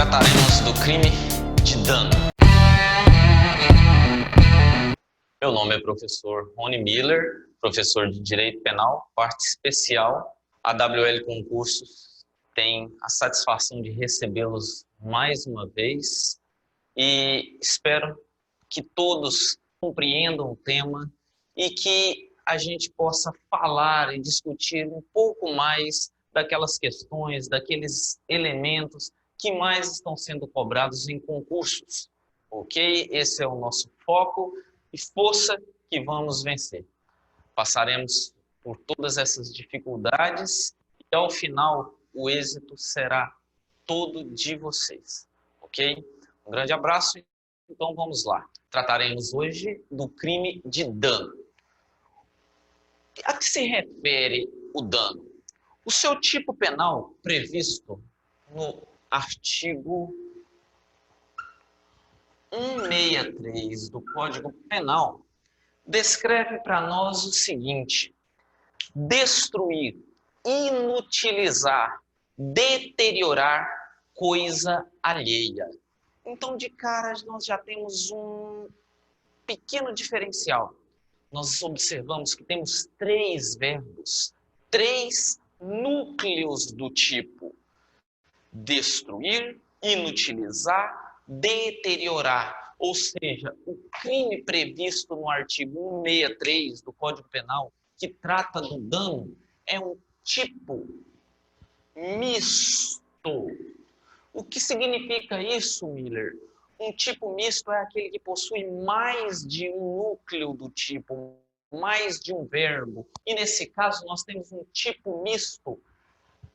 trataremos do crime de dano. Meu nome é professor Rony Miller, professor de Direito Penal, parte especial. A AWL Concursos tem a satisfação de recebê-los mais uma vez e espero que todos compreendam o tema e que a gente possa falar e discutir um pouco mais daquelas questões, daqueles elementos que mais estão sendo cobrados em concursos, ok? Esse é o nosso foco e força que vamos vencer. Passaremos por todas essas dificuldades e ao final o êxito será todo de vocês, ok? Um grande abraço, então vamos lá. Trataremos hoje do crime de dano. A que se refere o dano? O seu tipo penal previsto no artigo 163 do Código Penal descreve para nós o seguinte: destruir, inutilizar, deteriorar coisa alheia. Então, de cara, nós já temos um pequeno diferencial. Nós observamos que temos três verbos, três núcleos do tipo destruir, inutilizar, deteriorar. Ou seja, o crime previsto no artigo 163 do Código Penal, que trata do dano, é um tipo misto. O que significa isso, Miller? Um tipo misto é aquele que possui mais de um núcleo do tipo, mais de um verbo. E nesse caso nós temos um tipo misto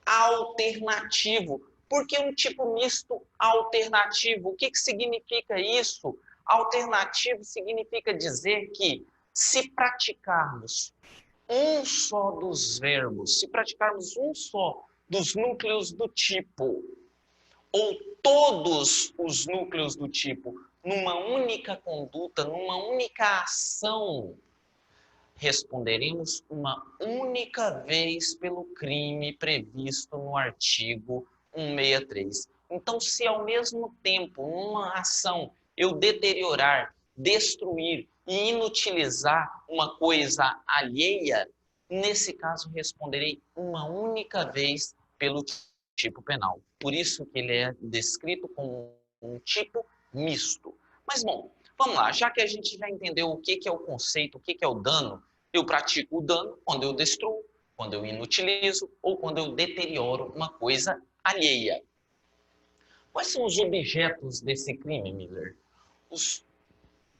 alternativo. Por que um tipo misto alternativo? O que significa isso? Alternativo significa dizer que se praticarmos um só dos verbos, se praticarmos um só dos núcleos do tipo, ou todos os núcleos do tipo, numa única conduta, numa única ação, responderemos uma única vez pelo crime previsto no artigo 163. Então, se ao mesmo tempo, numa ação, eu deteriorar, destruir e inutilizar uma coisa alheia, nesse caso responderei uma única vez pelo tipo penal. Por isso que ele é descrito como um tipo misto. Mas, bom, vamos lá. Já que a gente já entendeu o que é o conceito, o que é o dano, eu pratico o dano quando eu destruo, quando eu inutilizo ou quando eu deterioro uma coisa alheia. Quais são os objetos desse crime, Miller? Os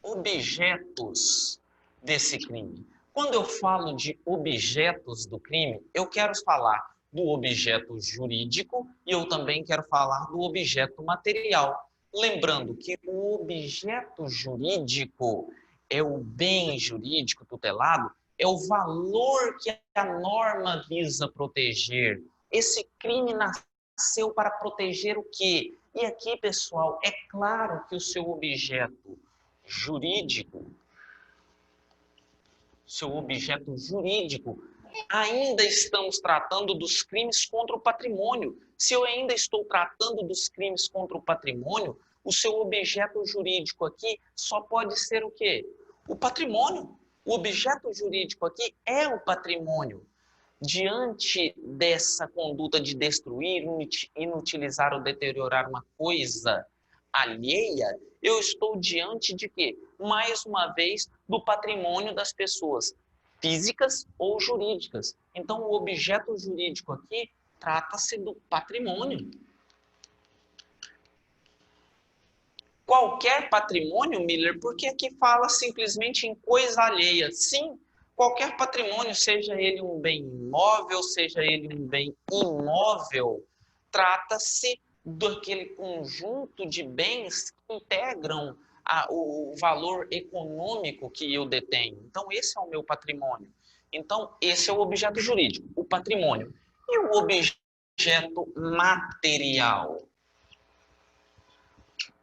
objetos desse crime. Quando eu falo de objetos do crime, eu quero falar do objeto jurídico e eu também quero falar do objeto material. Lembrando que o objeto jurídico é o bem jurídico tutelado, é o valor que a norma visa proteger. Esse crime nasceu para proteger o quê? E aqui, pessoal, é claro que o seu objeto jurídico, ainda estamos tratando dos crimes contra o patrimônio. Se eu ainda estou tratando dos crimes contra o patrimônio, o seu objeto jurídico aqui só pode ser o quê? O patrimônio. O objeto jurídico aqui é o patrimônio. Diante dessa conduta de destruir, inutilizar ou deteriorar uma coisa alheia, eu estou diante de quê? Mais uma vez, do patrimônio das pessoas, físicas ou jurídicas. Então, o objeto jurídico aqui trata-se do patrimônio. Qualquer patrimônio, Miller, porque aqui fala simplesmente em coisa alheia. Sim, qualquer patrimônio, seja ele um bem imóvel, seja ele um bem imóvel, trata-se daquele conjunto de bens que integram o valor econômico que eu detenho. Então, esse é o meu patrimônio. Então, esse é o objeto jurídico, o patrimônio. E o objeto material?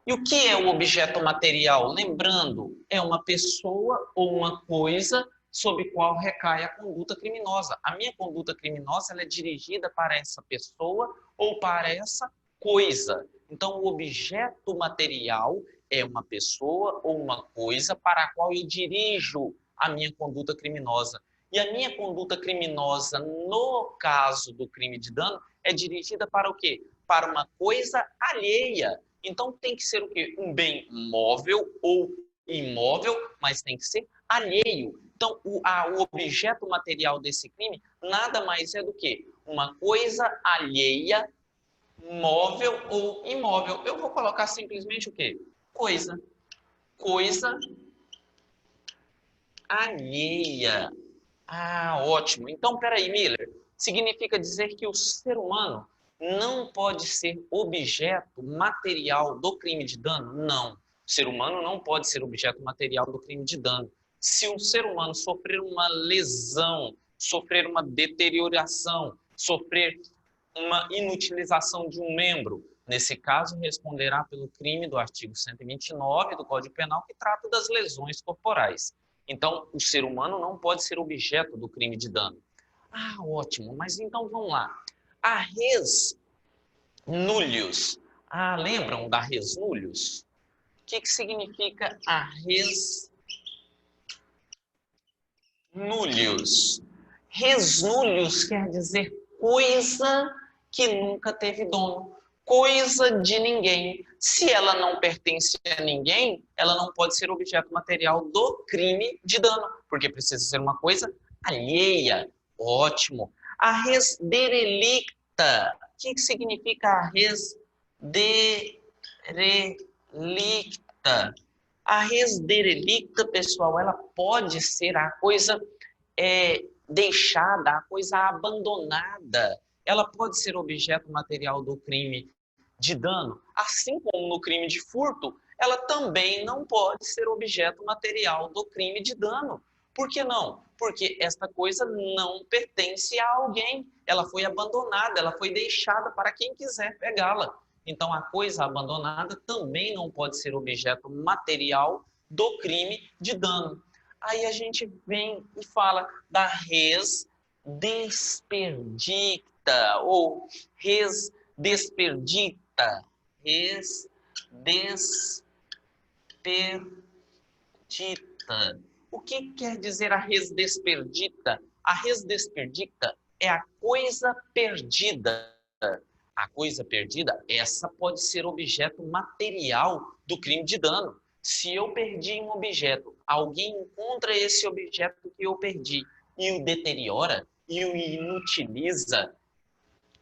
E o que é o objeto material? Lembrando, é uma pessoa ou uma coisa sobre qual recai a conduta criminosa. A minha conduta criminosa ela é dirigida para essa pessoa ou para essa coisa. Então, o objeto material é uma pessoa ou uma coisa para a qual eu dirijo a minha conduta criminosa. E a minha conduta criminosa, no caso do crime de dano, é dirigida para o quê? Para uma coisa alheia. Então, tem que ser o quê? Um bem móvel ou imóvel, mas tem que ser alheio. Então, o objeto material desse crime nada mais é do que uma coisa alheia, móvel ou imóvel. Eu vou colocar simplesmente o quê? Coisa. Coisa alheia. Ah, ótimo. Então, peraí, Miller. Significa dizer que o ser humano não pode ser objeto material do crime de dano? Não. O ser humano não pode ser objeto material do crime de dano. Se um ser humano sofrer uma lesão, sofrer uma deterioração, sofrer uma inutilização de um membro, nesse caso, responderá pelo crime do artigo 129 do Código Penal, que trata das lesões corporais. Então, o ser humano não pode ser objeto do crime de dano. Ah, ótimo, mas então vamos lá. A res nullius. Ah, lembram da res nullius? O que significa a res nullius? Res nullius quer dizer coisa que nunca teve dono, coisa de ninguém. Se ela não pertence a ninguém, ela não pode ser objeto material do crime de dano, porque precisa ser uma coisa alheia. Ótimo. A res derelicta. O que significa a res derelicta? A res derelicta, pessoal, ela pode ser a coisa deixada, a coisa abandonada. Ela pode ser objeto material do crime de dano, assim como no crime de furto, ela também não pode ser objeto material do crime de dano. Por que não? Porque esta coisa não pertence a alguém. Ela foi abandonada, ela foi deixada para quem quiser pegá-la. Então, a coisa abandonada também não pode ser objeto material do crime de dano. Aí a gente vem e fala da res desperdicta ou res desperdita. Res desperdita. O que quer dizer a res desperdita? A res desperdita é a coisa perdida. A coisa perdida, essa pode ser objeto material do crime de dano. Se eu perdi um objeto, alguém encontra esse objeto que eu perdi e o deteriora e o inutiliza,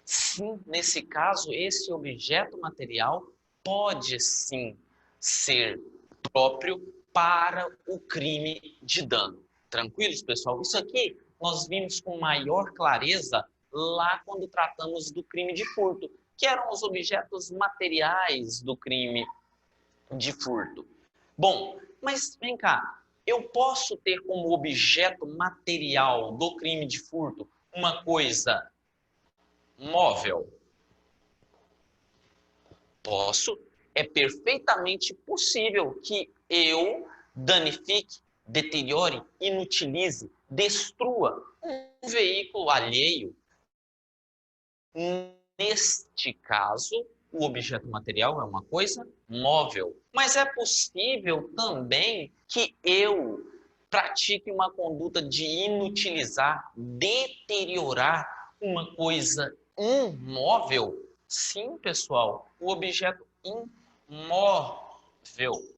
sim, nesse caso, esse objeto material pode sim ser próprio para o crime de dano. Tranquilos, pessoal? Isso aqui nós vimos com maior clareza lá quando tratamos do crime de furto, que eram os objetos materiais do crime de furto. Bom, mas vem cá, eu posso ter como objeto material do crime de furto uma coisa móvel? Posso. É perfeitamente possível que eu danifique, deteriore, inutilize, destrua um veículo alheio. Neste caso, o objeto material é uma coisa móvel. Mas é possível também que eu pratique uma conduta de inutilizar, deteriorar uma coisa imóvel. Sim, pessoal, o objeto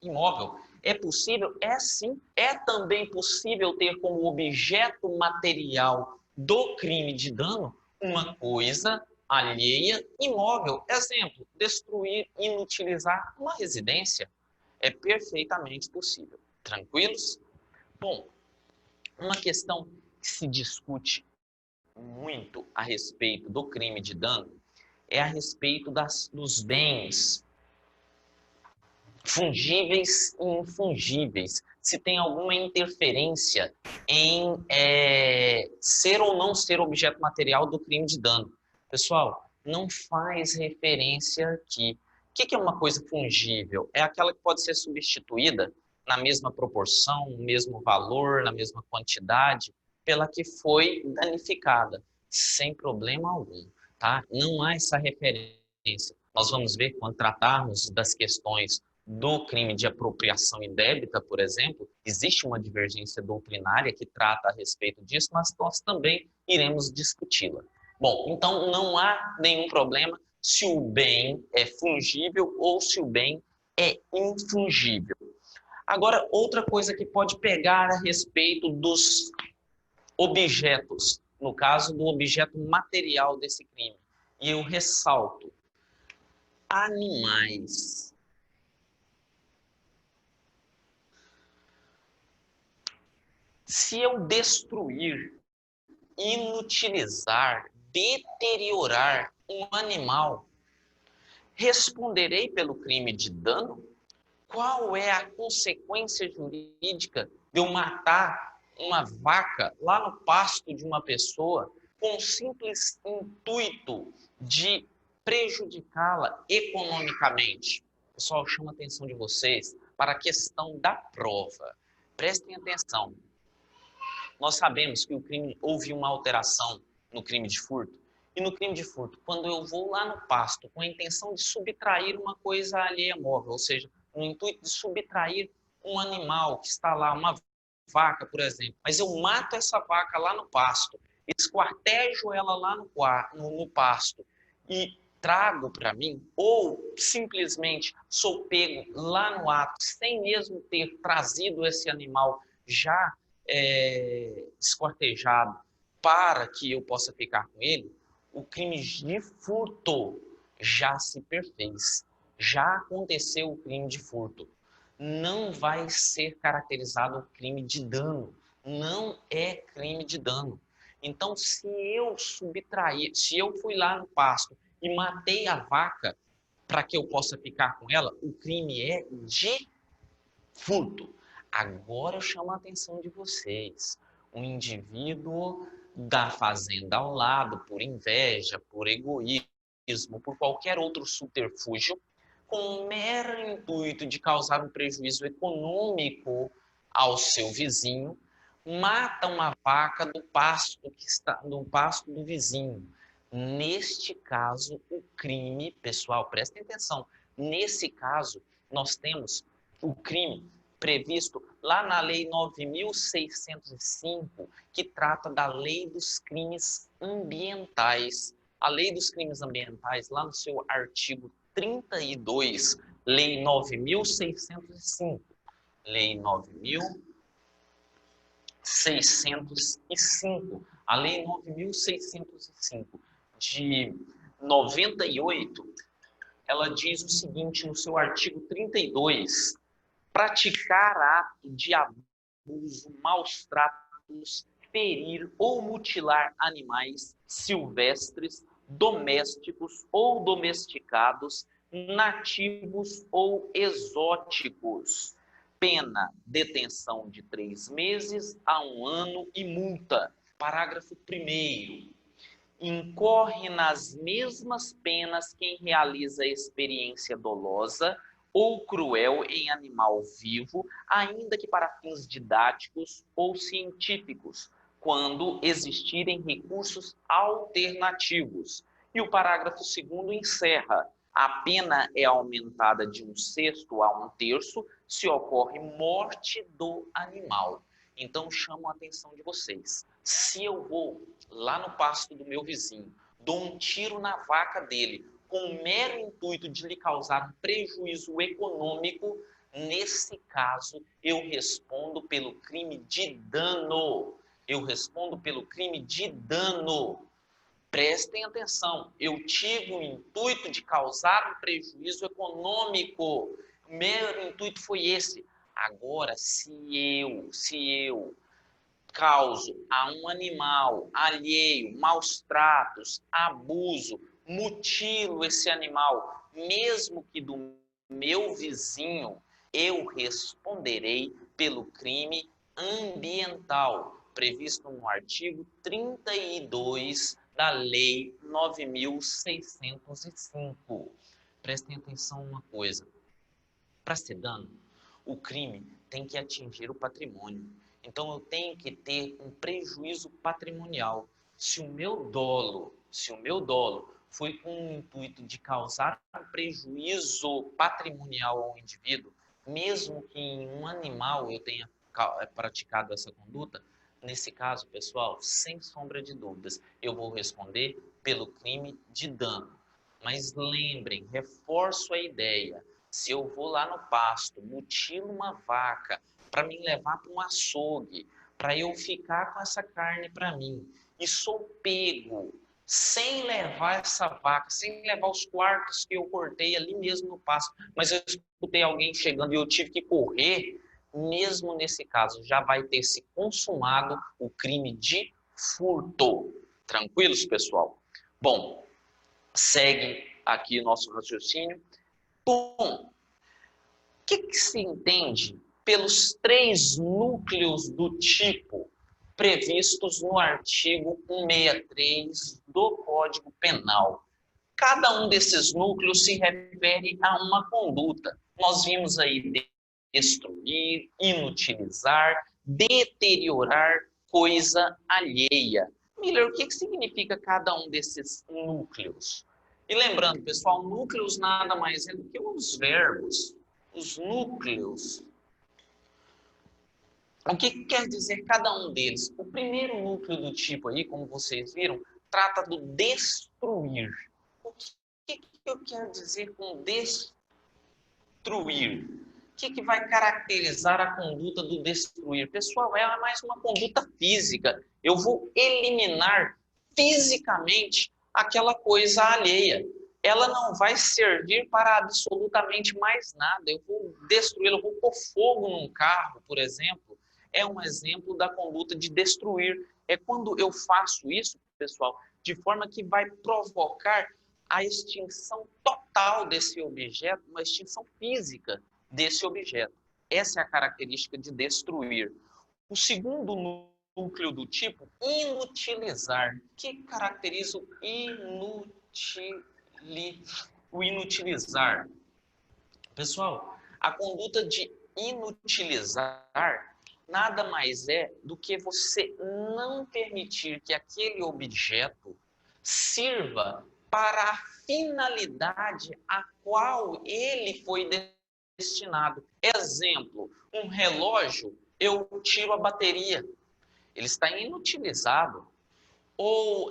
imóvel é possível? É sim. É também possível ter como objeto material do crime de dano uma coisa alheia imóvel. Exemplo, destruir, inutilizar uma residência. É perfeitamente possível. Tranquilos? Bom, uma questão que se discute muito a respeito do crime de dano é a respeito dos bens fungíveis e infungíveis. Se tem alguma interferência em ser ou não ser objeto material do crime de dano. Pessoal, não faz referência aqui. O que é uma coisa fungível? É aquela que pode ser substituída na mesma proporção, no mesmo valor, na mesma quantidade, pela que foi danificada, sem problema algum, tá? Não há essa referência. Nós vamos ver, quando tratarmos das questões do crime de apropriação indébita, por exemplo, existe uma divergência doutrinária que trata a respeito disso, mas nós também iremos discuti-la. Bom, então não há nenhum problema se o bem é fungível ou se o bem é infungível. Agora, outra coisa que pode pegar a respeito dos objetos, no caso do objeto material desse crime, e eu ressalto, animais. Se eu destruir, inutilizar, deteriorar um animal, responderei pelo crime de dano? Qual é a consequência jurídica de eu matar uma vaca lá no pasto de uma pessoa com o simples intuito de prejudicá-la economicamente? Pessoal, chamo a atenção de vocês para a questão da prova. Prestem atenção. Nós sabemos que houve uma alteração no crime de furto. E no crime de furto, quando eu vou lá no pasto com a intenção de subtrair uma coisa alheia móvel, ou seja, no intuito de subtrair um animal que está lá, uma vaca, por exemplo, mas eu mato essa vaca lá no pasto, esquartejo ela lá no pasto e trago para mim, ou simplesmente sou pego lá no ato, sem mesmo ter trazido esse animal já esquartejado para que eu possa ficar com ele, o crime de furto já se perfez. Já aconteceu o crime de furto. Não vai ser caracterizado o crime de dano. Não é crime de dano. Então, se eu subtrair, se eu fui lá no pasto e matei a vaca para que eu possa ficar com ela, o crime é de furto. Agora eu chamo a atenção de vocês. Um indivíduo da fazenda ao lado, por inveja, por egoísmo, por qualquer outro subterfúgio, com o mero intuito de causar um prejuízo econômico ao seu vizinho, mata uma vaca do pasto do vizinho. Neste caso, o crime, pessoal, prestem atenção. Nesse caso, nós temos o crime previsto lá na Lei 9.605, que trata da Lei dos Crimes Ambientais. A Lei dos Crimes Ambientais, lá no seu artigo 32, Lei 9.605. Lei 9.605. A Lei 9.605 de 98, ela diz o seguinte no seu artigo 32: praticar ato de abuso, maus tratos, ferir ou mutilar animais silvestres, domésticos ou domesticados, nativos ou exóticos. Pena, detenção de 3 meses a 1 ano e multa. Parágrafo 1º. Incorre nas mesmas penas quem realiza experiência dolosa ou cruel em animal vivo, ainda que para fins didáticos ou científicos, quando existirem recursos alternativos. E o parágrafo 2º encerra: a pena é aumentada de 1/6 a 1/3 se ocorre morte do animal. Então, chamo a atenção de vocês. Se eu vou lá no pasto do meu vizinho, dou um tiro na vaca dele, com o mero intuito de lhe causar um prejuízo econômico, nesse caso, eu respondo pelo crime de dano. Eu respondo pelo crime de dano. Prestem atenção, eu tive o intuito de causar um prejuízo econômico. O mero intuito foi esse. Agora, se eu causo a um animal alheio, maus tratos, abuso, mutilo esse animal, mesmo que do meu vizinho, eu responderei pelo crime ambiental, previsto no artigo 32 da Lei 9.605. Prestem atenção uma coisa. Para ser dano, o crime tem que atingir o patrimônio. Então, eu tenho que ter um prejuízo patrimonial. Se o meu dolo foi com o intuito de causar um prejuízo patrimonial ao indivíduo, mesmo que em um animal eu tenha praticado essa conduta, nesse caso, pessoal, sem sombra de dúvidas, eu vou responder pelo crime de dano. Mas lembrem, reforço a ideia, se eu vou lá no pasto, mutilo uma vaca para me levar para um açougue, para eu ficar com essa carne para mim, e sou pego sem levar essa vaca, sem levar os quartos que eu cortei ali mesmo no pasto, mas eu escutei alguém chegando e eu tive que correr, mesmo nesse caso já vai ter se consumado o crime de furto. Tranquilos, pessoal? Bom, segue aqui nosso raciocínio. Bom, o que se entende pelos 3 núcleos do tipo previstos no artigo 163 do Código Penal? Cada um desses núcleos se refere a uma conduta. Nós vimos aí destruir, inutilizar, deteriorar coisa alheia. Miller, o que significa cada um desses núcleos? E lembrando, pessoal, núcleos nada mais é do que os verbos, os núcleos. O que quer dizer cada um deles? O primeiro núcleo do tipo aí, como vocês viram, trata do destruir. O que eu quero dizer com destruir? O que vai caracterizar a conduta do destruir? Pessoal, é mais uma conduta física. Eu vou eliminar fisicamente aquela coisa alheia. Ela não vai servir para absolutamente mais nada. Eu vou destruí-la, eu vou pôr fogo num carro, por exemplo. É um exemplo da conduta de destruir. É quando eu faço isso, pessoal, de forma que vai provocar a extinção total desse objeto, uma extinção física desse objeto. Essa é a característica de destruir. O segundo núcleo do tipo, inutilizar. O que caracteriza o inutilizar? Pessoal, a conduta de inutilizar nada mais é do que você não permitir que aquele objeto sirva para a finalidade a qual ele foi destinado. Exemplo, um relógio, eu tiro a bateria, ele está inutilizado. Ou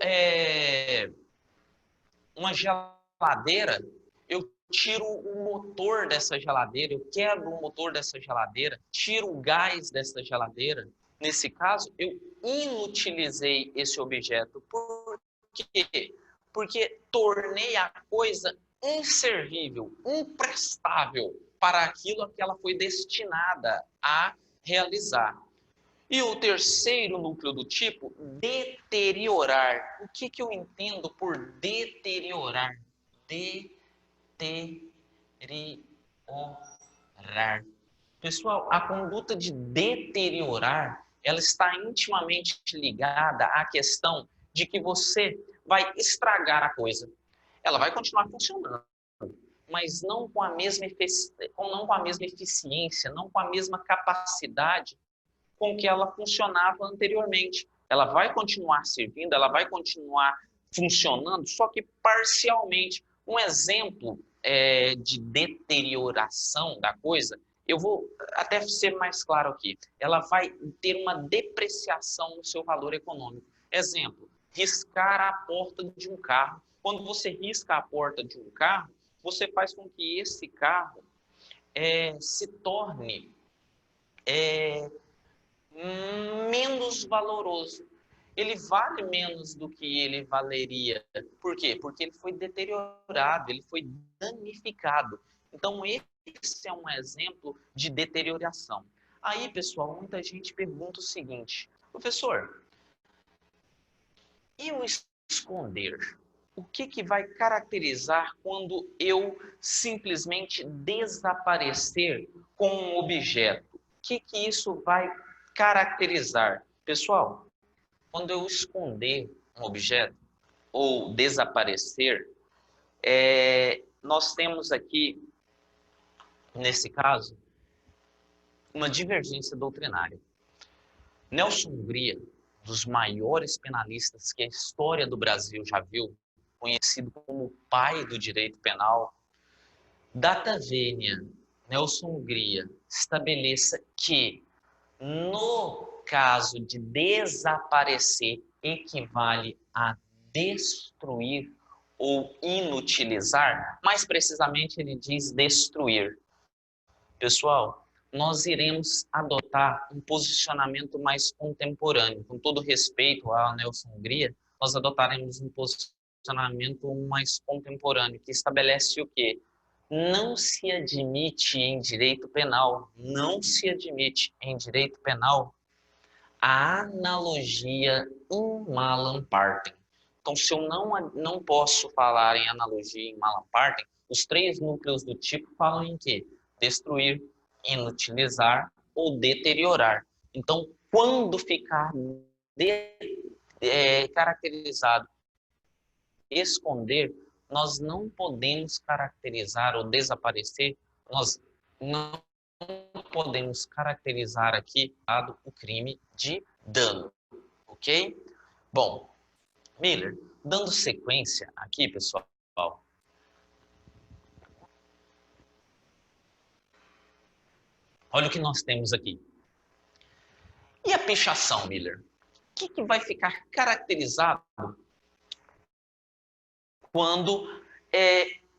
uma geladeira, eu tiro o motor dessa geladeira, eu quebro o motor dessa geladeira, tiro o gás dessa geladeira. Nesse caso, eu inutilizei esse objeto. Por quê? Porque tornei a coisa inservível, imprestável para aquilo a que ela foi destinada a realizar. E o terceiro núcleo do tipo, deteriorar. O que eu entendo por deteriorar? Deteriorar. Pessoal, a conduta de deteriorar, ela está intimamente ligada à questão de que você vai estragar a coisa. Ela vai continuar funcionando, mas não com a mesma eficiência, não com a mesma capacidade com que ela funcionava anteriormente. Ela vai continuar servindo, ela vai continuar funcionando, só que parcialmente. Um exemplo de deterioração da coisa, eu vou até ser mais claro aqui, ela vai ter uma depreciação no seu valor econômico. Exemplo, riscar a porta de um carro. Quando você risca a porta de um carro, você faz com que esse carro se torne menos valoroso. Ele vale menos do que ele valeria. Por quê? Porque ele foi deteriorado, ele foi danificado. Então, esse é um exemplo de deterioração. Aí, pessoal, muita gente pergunta o seguinte: professor, e o esconder? O que vai caracterizar quando eu simplesmente desaparecer com um objeto? O que isso vai caracterizar? Pessoal, quando eu esconder um objeto ou desaparecer, nós temos aqui, nesse caso, uma divergência doutrinária. Nelson Hungria, dos maiores penalistas que a história do Brasil já viu, conhecido como pai do direito penal, data venia, Nelson Hungria, estabeleça que, no caso de desaparecer, equivale a destruir ou inutilizar, mais precisamente ele diz destruir. Pessoal, nós iremos adotar um posicionamento mais contemporâneo. Com todo respeito à Nelson Hungria, nós adotaremos um posicionamento mais contemporâneo, que estabelece o quê? Não se admite em direito penal, não se admite em direito penal a analogia in malam partem. Então, se eu não posso falar em analogia in malam partem, os três núcleos do tipo falam em quê? Destruir, inutilizar ou deteriorar. Então, quando ficar caracterizado esconder, nós não podemos caracterizar ou desaparecer, nós não podemos caracterizar aqui o crime de dano, ok? Bom, Miller, dando sequência aqui, pessoal, olha o que nós temos aqui. E a pichação, Miller? O que vai ficar caracterizado quando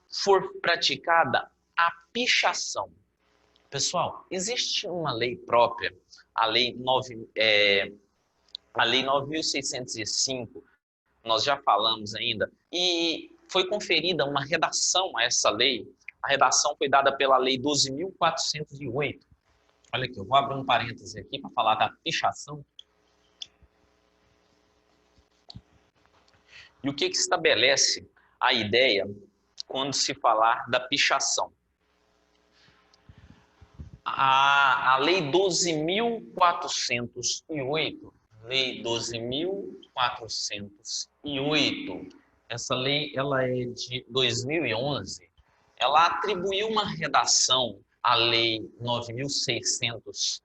for praticada a pichação? Pessoal, existe uma lei própria, a Lei 9.605, nós já falamos ainda, e foi conferida uma redação a essa lei. A redação foi dada pela Lei 12.408. Olha aqui, eu vou abrir um parêntese aqui para falar da pichação. E o que estabelece a ideia quando se falar da pichação? A Lei 12.408, Lei 12.408, essa lei ela é de 2011, ela atribuiu uma redação à Lei 9.605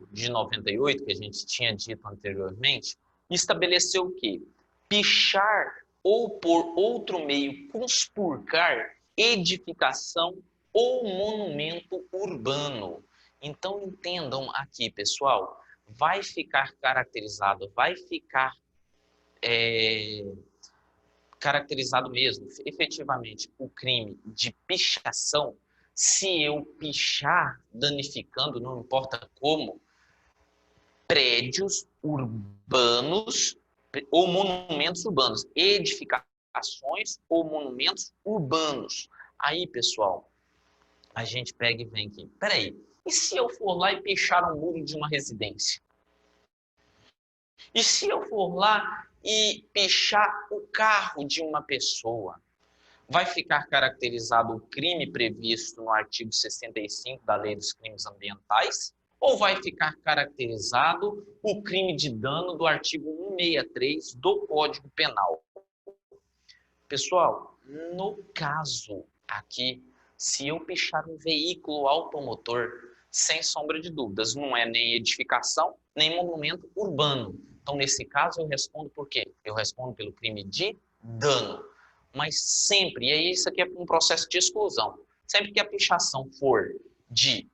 de 98, que a gente tinha dito anteriormente, e estabeleceu o quê? Pichar ou por outro meio conspurcar edificação ou monumento urbano. Então entendam aqui, pessoal, vai ficar caracterizado, vai ficar caracterizado mesmo, efetivamente, o crime de pichação, se eu pichar danificando, não importa como, prédios urbanos ou monumentos urbanos, edificações ou monumentos urbanos. Aí, pessoal, a gente pega e vem aqui. Peraí, e se eu for lá e pichar um muro de uma residência? E se eu for lá e pichar o carro de uma pessoa? Vai ficar caracterizado o crime previsto no artigo 65 da Lei dos Crimes Ambientais? Ou vai ficar caracterizado o crime de dano do artigo 163 do Código Penal? Pessoal, no caso aqui, se eu pichar um veículo automotor, sem sombra de dúvidas, não é nem edificação, nem monumento urbano. Então, nesse caso, eu respondo por quê? Eu respondo pelo crime de dano. Mas sempre, e aí isso aqui é um processo de exclusão, sempre que a pichação for de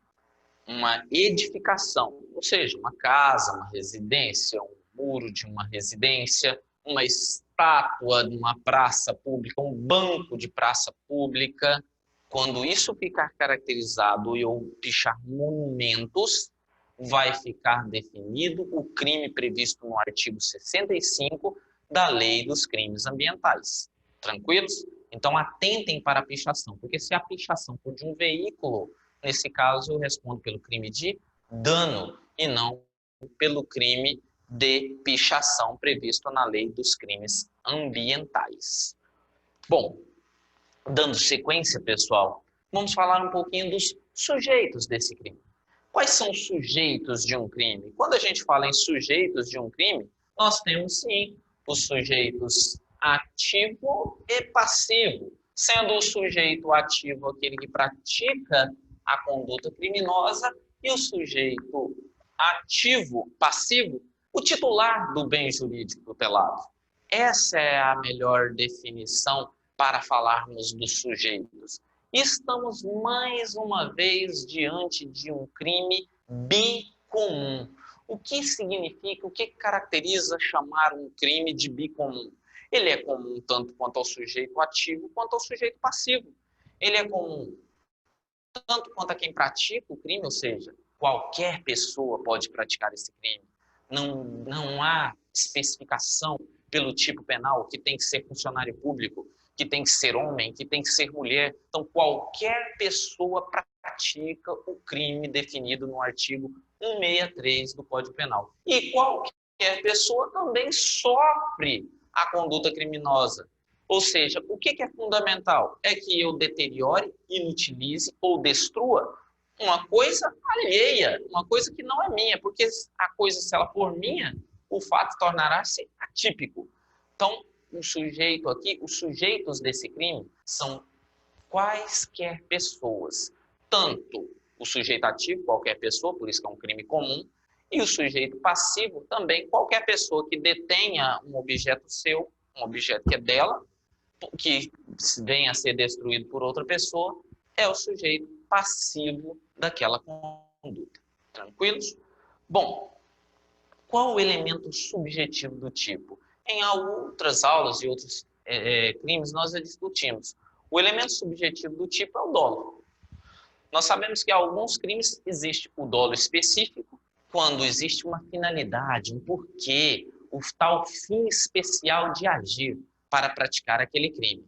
uma edificação, ou seja, uma casa, uma residência, um muro de uma residência, uma estátua de uma praça pública, um banco de praça pública, quando isso ficar caracterizado e eu pichar monumentos, vai ficar definido o crime previsto no artigo 65 da Lei dos Crimes Ambientais. Tranquilos? Então atentem para a pichação, porque se a pichação for de um veículo, nesse caso eu respondo pelo crime de dano e não pelo crime de pichação previsto na Lei dos Crimes Ambientais. Bom, dando sequência, pessoal, vamos falar um pouquinho dos sujeitos desse crime. Quais são os sujeitos de um crime? Quando a gente fala em sujeitos de um crime, nós temos sim os sujeitos ativo e passivo, sendo o sujeito ativo aquele que pratica a conduta criminosa e o sujeito ativo, passivo, o titular do bem jurídico tutelado. Essa é a melhor definição para falarmos dos sujeitos. Estamos mais uma vez diante de um crime bicomum. O que significa, o que caracteriza chamar um crime de bicomum? Ele é comum tanto quanto ao sujeito ativo quanto ao sujeito passivo. Ele é comum tanto quanto a quem pratica o crime, ou seja, qualquer pessoa pode praticar esse crime. Não há especificação pelo tipo penal, que tem que ser funcionário público, que tem que ser homem, que tem que ser mulher. Então, qualquer pessoa pratica o crime definido no artigo 163 do Código Penal. E qualquer pessoa também sofre a conduta criminosa. Ou seja, o que é fundamental? É que eu deteriore, inutilize ou destrua uma coisa alheia, uma coisa que não é minha, porque a coisa, se ela for minha, o fato tornará-se atípico. Então, o sujeito aqui, os sujeitos desse crime são quaisquer pessoas, tanto o sujeito ativo, qualquer pessoa, por isso que é um crime comum, e o sujeito passivo também, qualquer pessoa que detenha um objeto seu, um objeto que é dela, que venha a ser destruído por outra pessoa, é o sujeito passivo daquela conduta. Tranquilos? Bom, qual o elemento subjetivo do tipo? Em outras aulas e outros crimes nós já discutimos. O elemento subjetivo do tipo é o dolo. Nós sabemos que em alguns crimes existe o dolo específico, quando existe uma finalidade, um porquê, o tal fim especial de agir para praticar aquele crime.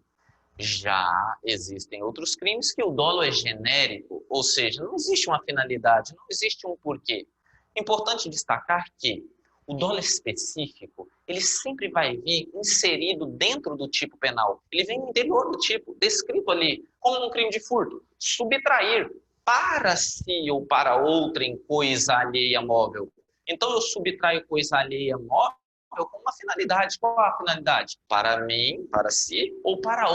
Já existem outros crimes que o dolo é genérico, ou seja, não existe uma finalidade, não existe um porquê. Importante destacar que o dolo específico, ele sempre vai vir inserido dentro do tipo penal. Ele vem no interior do tipo, descrito ali, como um crime de furto. Subtrair para si ou para outrem coisa alheia móvel. Então eu subtraio coisa alheia móvel com uma finalidade. Qual a finalidade? Para mim, para si ou para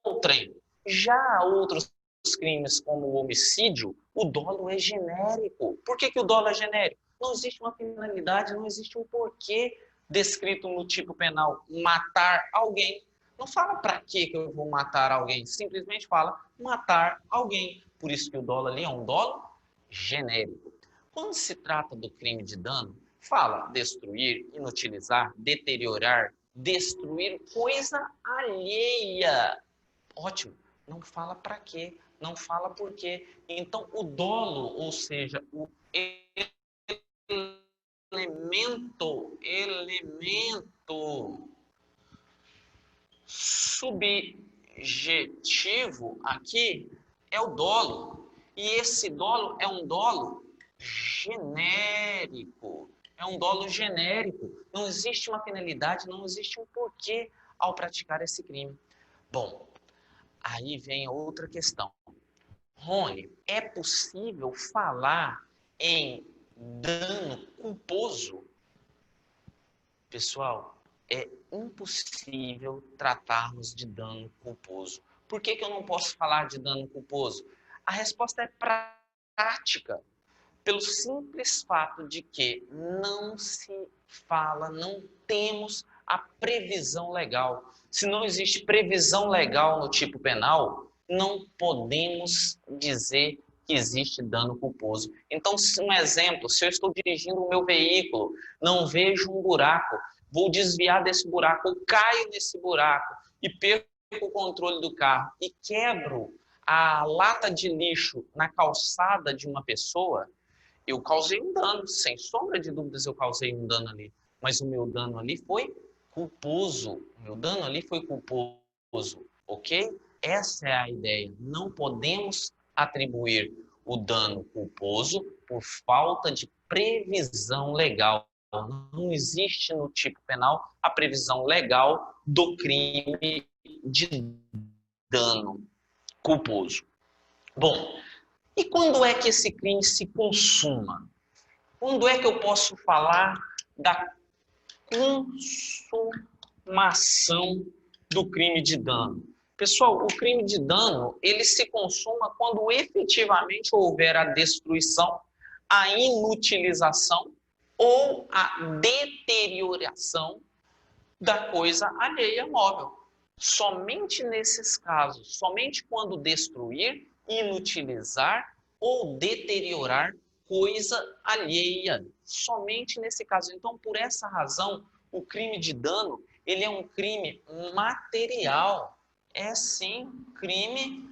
outrem. Já outros crimes como o homicídio, o dolo é genérico. Por que o dolo é genérico? Não existe uma finalidade, não existe um porquê descrito no tipo penal. Matar alguém. Não fala para que eu vou matar alguém, simplesmente fala matar alguém. Por isso que o dolo ali é um dolo genérico. Quando se trata do crime de dano, fala destruir, inutilizar, deteriorar, destruir coisa alheia. Ótimo. Não fala para quê, não fala por quê. Então, o dolo, ou seja, o elemento subjetivo aqui é o dolo. E esse dolo é um dolo genérico. É um dolo genérico. Não existe uma finalidade, não existe um porquê ao praticar esse crime. Bom, aí vem outra questão. Rony, é possível falar em dano culposo? Pessoal, é impossível tratarmos de dano culposo. Por que eu não posso falar de dano culposo? A resposta é prática. Pelo simples fato de que não se fala, não temos a previsão legal. Se não existe previsão legal no tipo penal, não podemos dizer que existe dano culposo. Então, um exemplo, se eu estou dirigindo o meu veículo, não vejo um buraco, vou desviar desse buraco, eu caio nesse buraco e perco o controle do carro e quebro a lata de lixo na calçada de uma pessoa, eu causei um dano, sem sombra de dúvidas eu causei um dano ali. Mas o meu dano ali foi culposo. O meu dano ali foi culposo, ok? Essa é a ideia. Não podemos atribuir o dano culposo por falta de previsão legal. Não existe no tipo penal a previsão legal do crime de dano culposo. Bom, e quando é que esse crime se consuma? Quando é que eu posso falar da consumação do crime de dano? Pessoal, o crime de dano, ele se consuma quando efetivamente houver a destruição, a inutilização ou a deterioração da coisa alheia móvel. Somente nesses casos, somente quando destruir, inutilizar ou deteriorar coisa alheia. Somente nesse caso. Então, por essa razão, o crime de dano, ele é um crime material. É sim, crime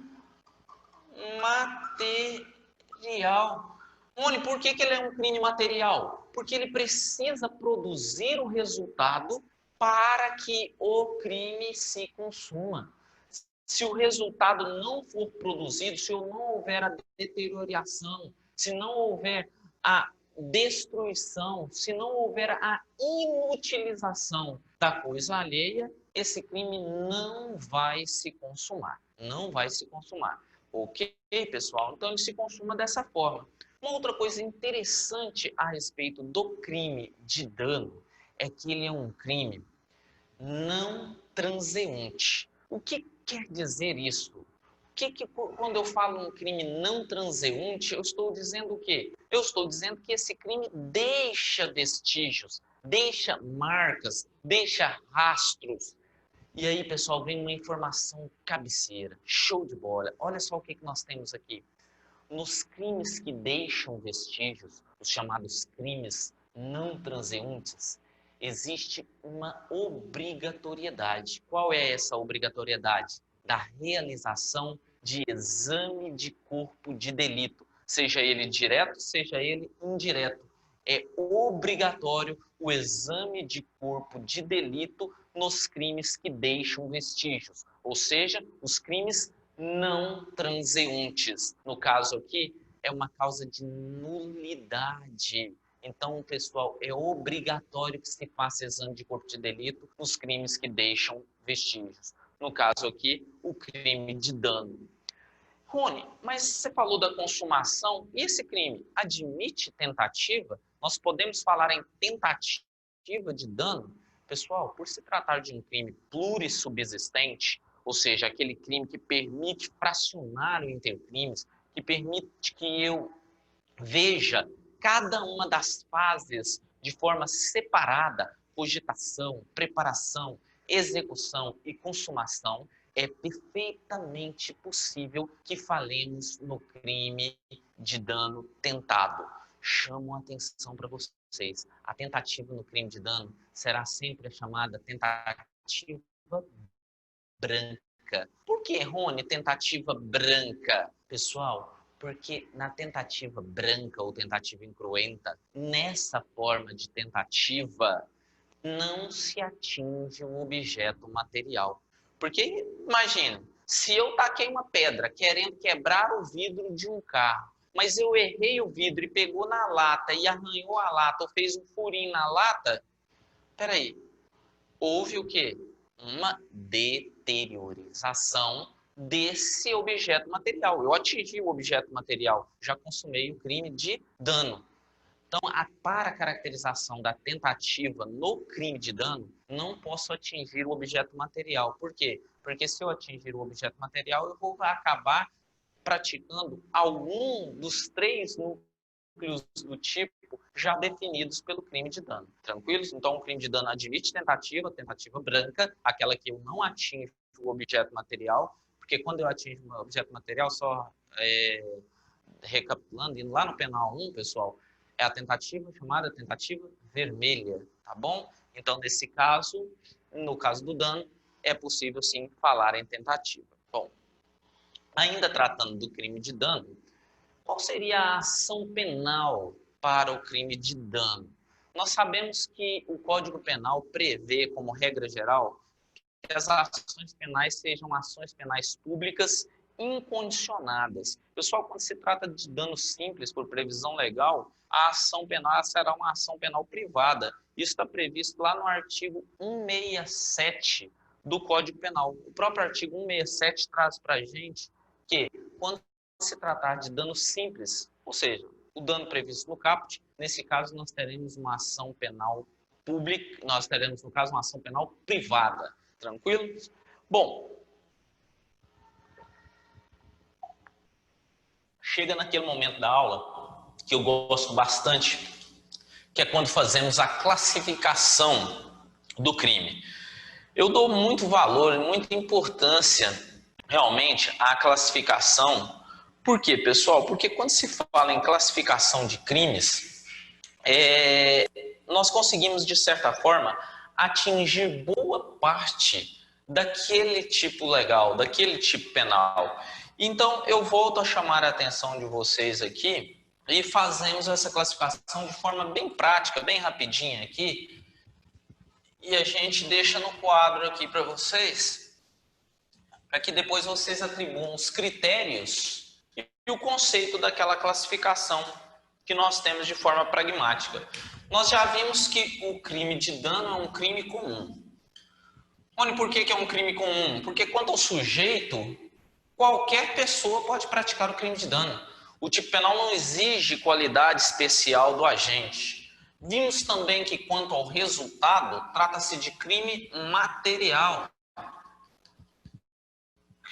material. Rony, por que ele é um crime material? Porque ele precisa produzir o resultado para que o crime se consuma. Se o resultado não for produzido, se não houver a deterioração, se não houver a destruição, se não houver a inutilização da coisa alheia, esse crime não vai se consumar. Não vai se consumar. Ok, pessoal? Então ele se consuma dessa forma. Uma outra coisa interessante a respeito do crime de dano é que ele é um crime não transeunte. O que quer dizer isso? Quando eu falo um crime não transeunte, eu estou dizendo o quê? Eu estou dizendo que esse crime deixa vestígios, deixa marcas, deixa rastros. E aí, pessoal, vem uma informação cabeceira, show de bola. Olha só o que nós temos aqui. Nos crimes que deixam vestígios, os chamados crimes não transeuntes, existe uma obrigatoriedade. Qual é essa obrigatoriedade? Da realização de exame de corpo de delito, seja ele direto, seja ele indireto. É obrigatório o exame de corpo de delito nos crimes que deixam vestígios, ou seja, os crimes não transeuntes. No caso aqui, é uma causa de nulidade. Então, pessoal, é obrigatório que se faça exame de corpo de delito nos crimes que deixam vestígios. No caso aqui, o crime de dano. Rony, mas você falou da consumação, e esse crime admite tentativa? Nós podemos falar em tentativa de dano? Pessoal, por se tratar de um crime plurissubsistente, ou seja, aquele crime que permite fracionar o intercrimes, que permite que eu veja cada uma das fases de forma separada, cogitação, preparação, execução e consumação, é perfeitamente possível que falemos no crime de dano tentado. Chamo a atenção para vocês. A tentativa no crime de dano será sempre a chamada tentativa branca. Por que, Rony, tentativa branca? Pessoal, porque na tentativa branca ou tentativa incruenta, nessa forma de tentativa, não se atinge um objeto material. Porque, imagine, se eu taquei uma pedra querendo quebrar o vidro de um carro, mas eu errei o vidro e pegou na lata e arranhou a lata ou fez um furinho na lata, peraí, houve o quê? Uma deteriorização desse objeto material. Eu atingi o objeto material, já consumei o crime de dano. Então, para a caracterização da tentativa no crime de dano, não posso atingir o objeto material. Por quê? Porque se eu atingir o objeto material, eu vou acabar praticando algum dos 3 núcleos do tipo já definidos pelo crime de dano. Tranquilos? Então, o crime de dano admite tentativa, tentativa branca, aquela que eu não atinjo o objeto material, porque quando eu atingo o objeto material, só recapitulando, indo lá no penal 1, pessoal, é a tentativa chamada tentativa vermelha, tá bom? Então, nesse caso, no caso do dano, é possível sim falar em tentativa. Bom, ainda tratando do crime de dano, qual seria a ação penal para o crime de dano? Nós sabemos que o Código Penal prevê, como regra geral, que as ações penais sejam ações penais públicas incondicionadas. Pessoal, quando se trata de dano simples por previsão legal, a ação penal será uma ação penal privada. Isso está previsto lá no artigo 167 do Código Penal. O próprio artigo 167 traz para a gente que, quando se tratar de dano simples, ou seja, o dano previsto no caput, nesse caso nós teremos uma ação penal pública, nós teremos, no caso, uma ação penal privada. Tranquilo? Bom, chega naquele momento da aula que eu gosto bastante, que é quando fazemos a classificação do crime. Eu dou muito valor, muita importância realmente à classificação. Por quê, pessoal? Porque quando se fala em classificação de crimes, nós conseguimos, de certa forma, atingir boa parte daquele tipo legal, daquele tipo penal. Então, eu volto a chamar a atenção de vocês aqui e fazemos essa classificação de forma bem prática, bem rapidinha aqui, e a gente deixa no quadro aqui para vocês, para que depois vocês atribuam os critérios e o conceito daquela classificação que nós temos de forma pragmática. Nós já vimos que o crime de dano é um crime comum. Rony, por que é um crime comum? Porque quanto ao sujeito, qualquer pessoa pode praticar o crime de dano. O tipo penal não exige qualidade especial do agente. Vimos também que quanto ao resultado, trata-se de crime material.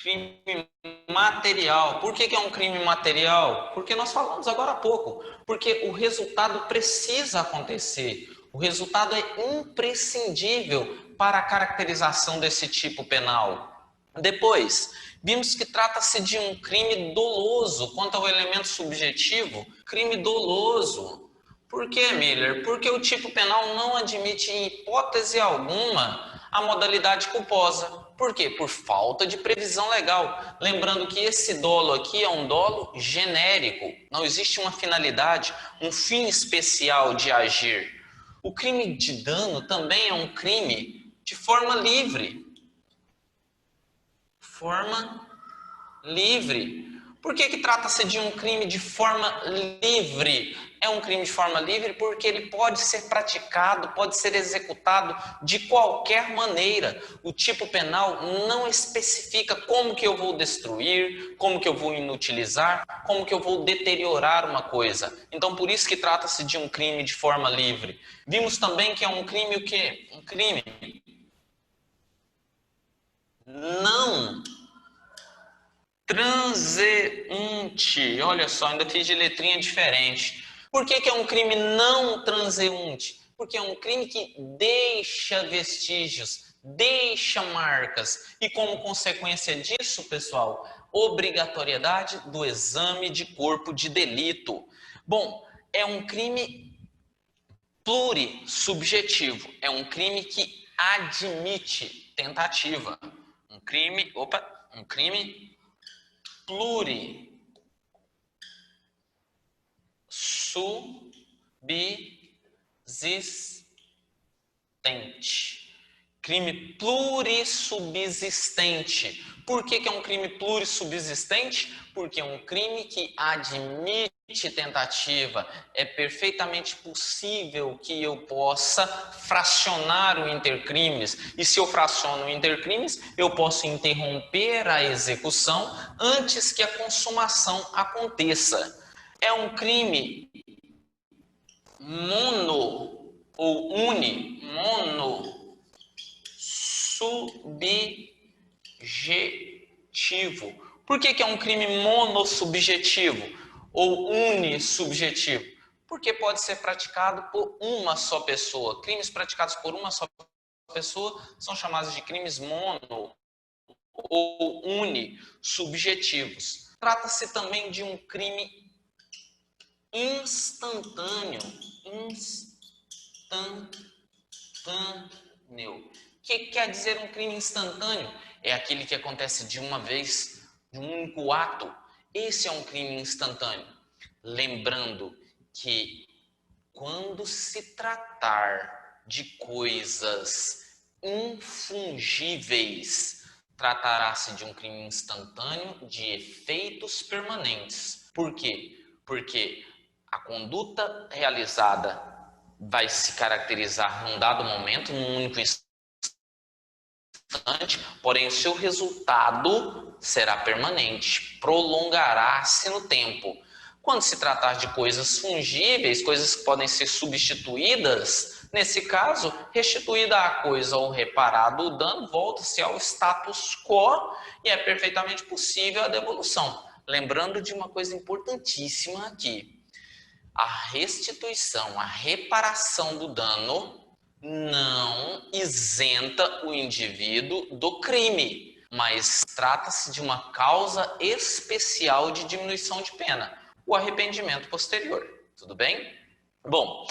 Crime material. Por que é um crime material? Porque nós falamos agora há pouco. Porque o resultado precisa acontecer. O resultado é imprescindível para a caracterização desse tipo penal. Depois, vimos que trata-se de um crime doloso. Quanto ao elemento subjetivo, crime doloso. Por que, Miller? Porque o tipo penal não admite em hipótese alguma a modalidade culposa. Por quê? Por falta de previsão legal. Lembrando que esse dolo aqui é um dolo genérico. Não existe uma finalidade, um fim especial de agir. O crime de dano também é um crime de forma livre. Forma livre. Por que trata-se de um crime de forma livre? É um crime de forma livre porque ele pode ser praticado, pode ser executado de qualquer maneira. O tipo penal não especifica como que eu vou destruir, como que eu vou inutilizar, como que eu vou deteriorar uma coisa. Então, por isso que trata-se de um crime de forma livre. Vimos também que é um crime o quê? Um crime não transeunte. Olha só, ainda fiz de letrinha diferente. Por que é um crime não transeunte? Porque é um crime que deixa vestígios, deixa marcas. E como consequência disso, pessoal, obrigatoriedade do exame de corpo de delito. Bom, é um crime plurissubjetivo. É um crime que admite tentativa. Um crime plurissubsistente. Crime plurissubsistente. Por que é um crime plurissubsistente? Porque é um crime que admite tentativa. É perfeitamente possível que eu possa fracionar o intercrimes. E se eu fraciono o intercrimes, eu posso interromper a execução antes que a consumação aconteça. É um crime mono ou subjetivo. Por que é um crime monossubjetivo ou unissubjetivo? Porque pode ser praticado por uma só pessoa. Crimes praticados por uma só pessoa são chamados de crimes mono ou unissubjetivos. Trata-se também de um crime instantâneo. O que quer dizer um crime instantâneo? É aquele que acontece de uma vez, de um único ato. Esse é um crime instantâneo. Lembrando que quando se tratar de coisas infungíveis, tratará-se de um crime instantâneo de efeitos permanentes. Por quê? Porque a conduta realizada vai se caracterizar num dado momento, num único instante, porém o seu resultado será permanente, prolongará-se no tempo. Quando se tratar de coisas fungíveis, coisas que podem ser substituídas, nesse caso, restituída a coisa ou reparado o dano, volta-se ao status quo e é perfeitamente possível a devolução. Lembrando de uma coisa importantíssima aqui. A restituição, a reparação do dano não isenta o indivíduo do crime, mas trata-se de uma causa especial de diminuição de pena, o arrependimento posterior. Tudo bem? Bom,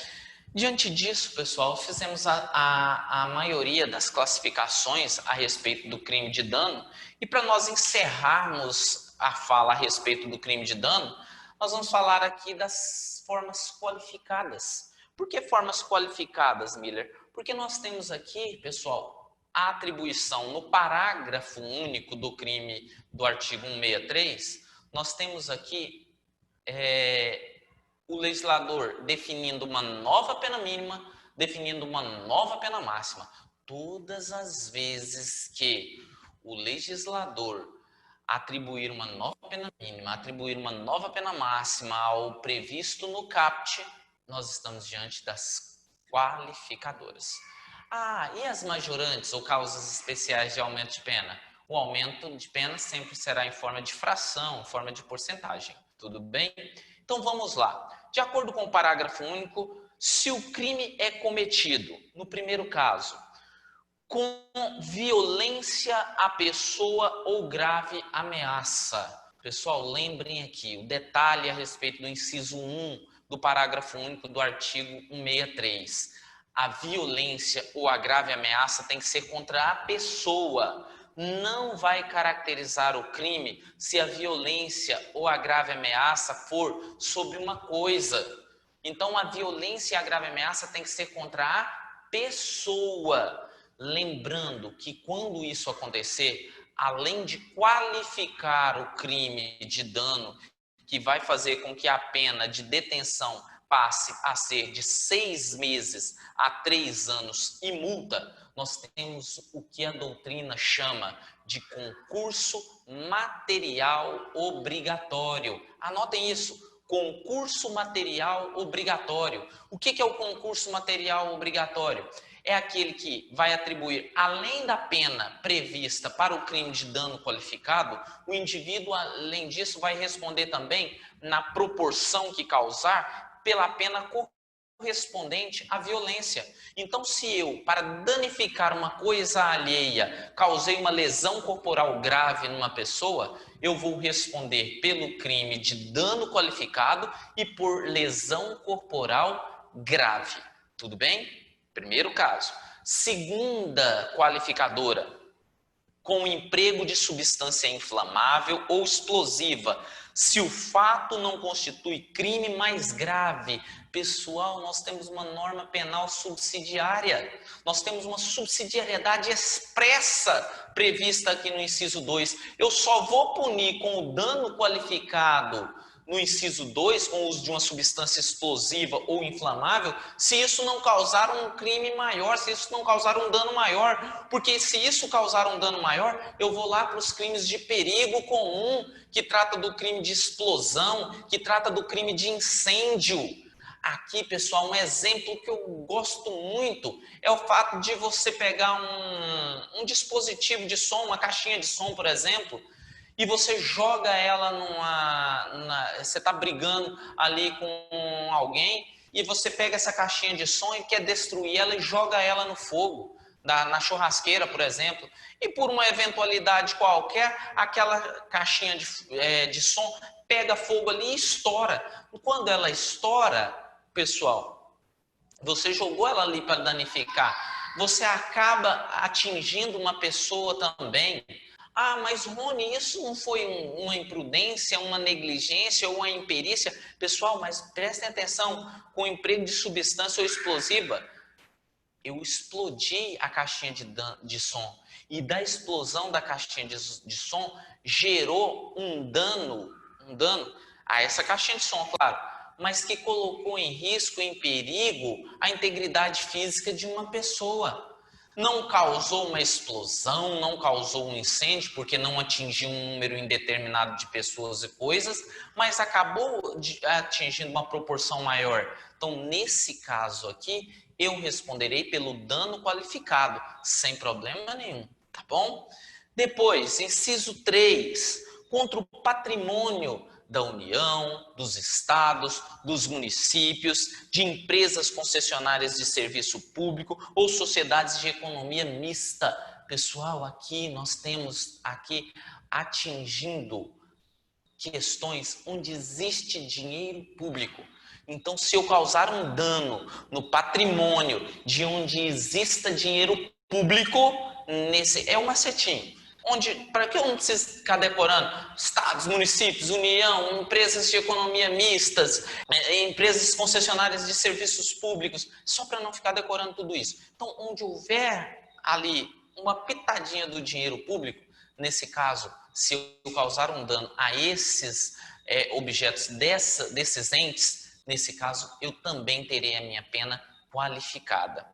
diante disso, pessoal, fizemos a maioria das classificações a respeito do crime de dano. E para nós encerrarmos a fala a respeito do crime de dano, nós vamos falar aqui das formas qualificadas. Por que formas qualificadas, Miller? Porque nós temos aqui, pessoal, a atribuição no parágrafo único do crime do artigo 163, nós temos aqui o legislador definindo uma nova pena mínima, definindo uma nova pena máxima. Todas as vezes que o legislador atribuir uma nova pena mínima, atribuir uma nova pena máxima ao previsto no caput, nós estamos diante das qualificadoras. E as majorantes ou causas especiais de aumento de pena? O aumento de pena sempre será em forma de fração, em forma de porcentagem. Tudo bem? Então vamos lá. De acordo com o parágrafo único, se o crime é cometido, no primeiro caso, com violência à pessoa ou grave ameaça. Pessoal, lembrem aqui o detalhe a respeito do inciso 1 do parágrafo único do artigo 163. A violência ou a grave ameaça tem que ser contra a pessoa. Não vai caracterizar o crime se a violência ou a grave ameaça for sobre uma coisa. Então, a violência e a grave ameaça tem que ser contra a pessoa. Lembrando que quando isso acontecer, além de qualificar o crime de dano, que vai fazer com que a pena de detenção passe a ser de 6 meses a 3 anos e multa, nós temos o que a doutrina chama de concurso material obrigatório. Anotem isso, concurso material obrigatório. O que é o concurso material obrigatório? É aquele que vai atribuir, além da pena prevista para o crime de dano qualificado, o indivíduo, além disso, vai responder também na proporção que causar pela pena correspondente à violência. Então, se eu, para danificar uma coisa alheia, causei uma lesão corporal grave numa pessoa, eu vou responder pelo crime de dano qualificado e por lesão corporal grave. Tudo bem? Primeiro caso. Segunda qualificadora, com emprego de substância inflamável ou explosiva, se o fato não constitui crime mais grave. Pessoal, nós temos uma norma penal subsidiária, nós temos uma subsidiariedade expressa prevista aqui no inciso 2. Eu só vou punir com o dano qualificado no inciso 2, com o uso de uma substância explosiva ou inflamável, se isso não causar um crime maior, se isso não causar um dano maior. Porque se isso causar um dano maior, eu vou lá para os crimes de perigo comum, que trata do crime de explosão, que trata do crime de incêndio. Aqui, pessoal, um exemplo que eu gosto muito é o fato de você pegar um dispositivo de som, uma caixinha de som, por exemplo, e você joga ela você está brigando ali com alguém e você pega essa caixinha de som e quer destruir ela e joga ela no fogo, na churrasqueira, por exemplo. E por uma eventualidade qualquer, aquela caixinha de som pega fogo ali e estoura. Quando ela estoura, pessoal, você jogou ela ali para danificar, você acaba atingindo uma pessoa também. Mas Rony, isso não foi uma imprudência, uma negligência ou uma imperícia? Pessoal, mas prestem atenção, com o emprego de substância ou explosiva, eu explodi a caixinha de som. E da explosão da caixinha de som gerou um dano a essa caixinha de som, claro, mas que colocou em risco, em perigo, a integridade física de uma pessoa. Não causou uma explosão, não causou um incêndio, porque não atingiu um número indeterminado de pessoas e coisas, mas acabou atingindo uma proporção maior. Então, nesse caso aqui, eu responderei pelo dano qualificado, sem problema nenhum, tá bom? Depois, inciso 3, contra o patrimônio da União, dos estados, dos municípios, de empresas concessionárias de serviço público ou sociedades de economia mista. Pessoal, aqui nós temos atingindo questões onde existe dinheiro público. Então, se eu causar um dano no patrimônio de onde exista dinheiro público, é um macetinho. Para que eu não preciso ficar decorando? Estados, municípios, União, empresas de economia mistas, empresas concessionárias de serviços públicos, só para não ficar decorando tudo isso. Então, onde houver ali uma pitadinha do dinheiro público, nesse caso, se eu causar um dano a esses objetos desses entes, nesse caso, eu também terei a minha pena qualificada.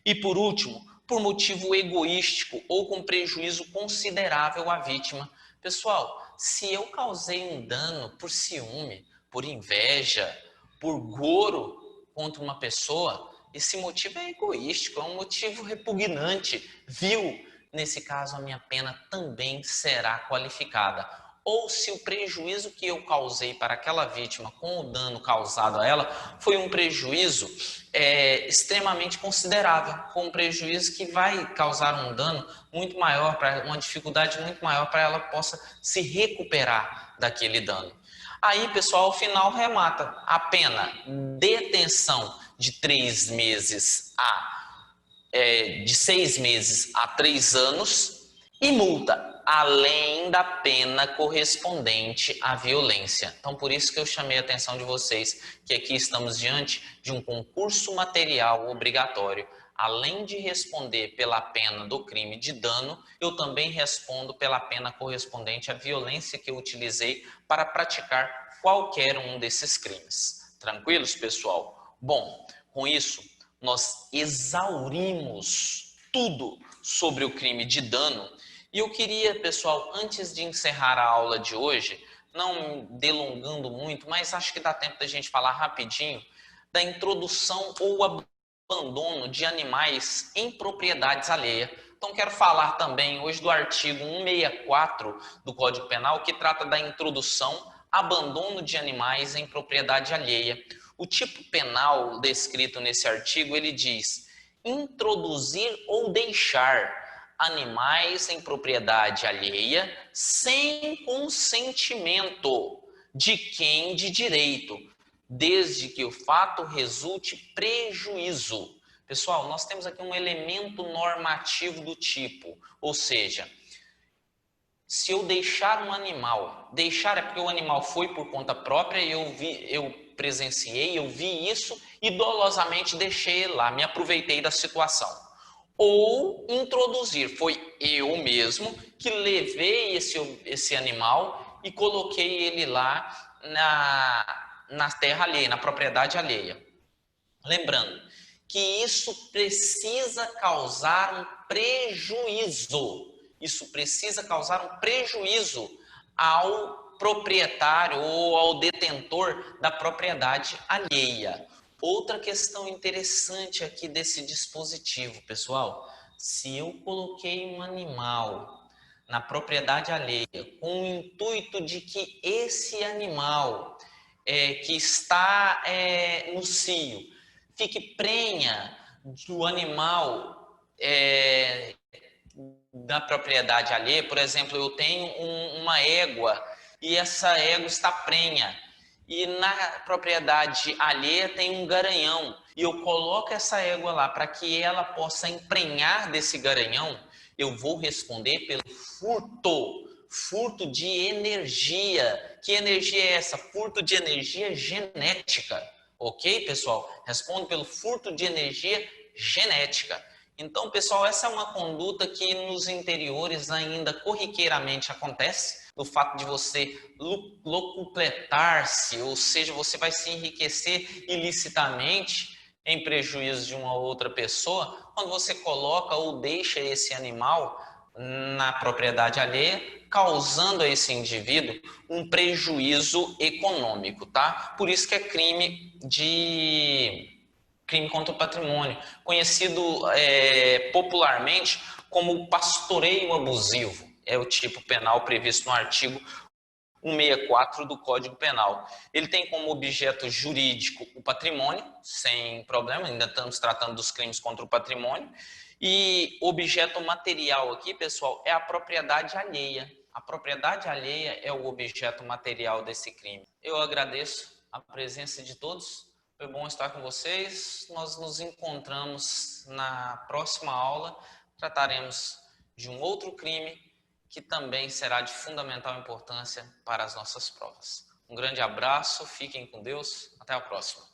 E por último, por motivo egoístico ou com prejuízo considerável à vítima. Pessoal, se eu causei um dano por ciúme, por inveja, por goro contra uma pessoa, esse motivo é egoístico, é um motivo repugnante, vil. Nesse caso, a minha pena também será qualificada. Ou se o prejuízo que eu causei para aquela vítima com o dano causado a ela foi um prejuízo extremamente considerável, com um prejuízo que vai causar um dano muito maior, uma dificuldade muito maior para ela possa se recuperar daquele dano. Aí, pessoal, ao final remata a pena detenção de 3 meses de 6 meses a 3 anos e multa, além da pena correspondente à violência. Então, por isso que eu chamei a atenção de vocês, que aqui estamos diante de um concurso material obrigatório. Além de responder pela pena do crime de dano, eu também respondo pela pena correspondente à violência que eu utilizei para praticar qualquer um desses crimes. Tranquilos, pessoal? Bom, com isso, nós exaurimos tudo sobre o crime de dano. E eu queria, pessoal, antes de encerrar a aula de hoje, não delongando muito, mas acho que dá tempo da gente falar rapidinho da introdução ou abandono de animais em propriedades alheias. Então, quero falar também hoje do artigo 164 do Código Penal, que trata da introdução, abandono de animais em propriedade alheia. O tipo penal descrito nesse artigo, ele diz: introduzir ou deixar animais em propriedade alheia sem consentimento de quem de direito, desde que o fato resulte prejuízo. Pessoal, nós temos aqui um elemento normativo do tipo, ou seja, se eu deixar um animal, deixar é porque o animal foi por conta própria e eu presenciei, eu vi isso e dolosamente deixei ele lá, me aproveitei da situação. Ou introduzir, foi eu mesmo que levei esse animal e coloquei ele lá na terra alheia, na propriedade alheia. Lembrando que isso precisa causar um prejuízo. Isso precisa causar um prejuízo ao proprietário ou ao detentor da propriedade alheia. Outra questão interessante aqui desse dispositivo, pessoal, se eu coloquei um animal na propriedade alheia com o intuito de que esse animal que está no cio fique prenha do animal da propriedade alheia, por exemplo, eu tenho uma égua e essa égua está prenha. E na propriedade alheia tem um garanhão. E eu coloco essa égua lá para que ela possa emprenhar desse garanhão. Eu vou responder pelo furto de energia. Que energia é essa? Furto de energia genética. Ok, pessoal? Respondo pelo furto de energia genética. Então, pessoal, essa é uma conduta que nos interiores ainda corriqueiramente acontece, do fato de você locupletar-se, ou seja, você vai se enriquecer ilicitamente em prejuízo de uma outra pessoa, quando você coloca ou deixa esse animal na propriedade alheia, causando a esse indivíduo um prejuízo econômico, tá? Por isso que é crime contra o patrimônio, conhecido popularmente como pastoreio abusivo. É o tipo penal previsto no artigo 164 do Código Penal. Ele tem como objeto jurídico o patrimônio, sem problema, ainda estamos tratando dos crimes contra o patrimônio. E objeto material aqui, pessoal, é a propriedade alheia. A propriedade alheia é o objeto material desse crime. Eu agradeço a presença de todos. Foi bom estar com vocês. Nós nos encontramos na próxima aula. Trataremos de um outro crime que também será de fundamental importância para as nossas provas. Um grande abraço, fiquem com Deus, até a próxima.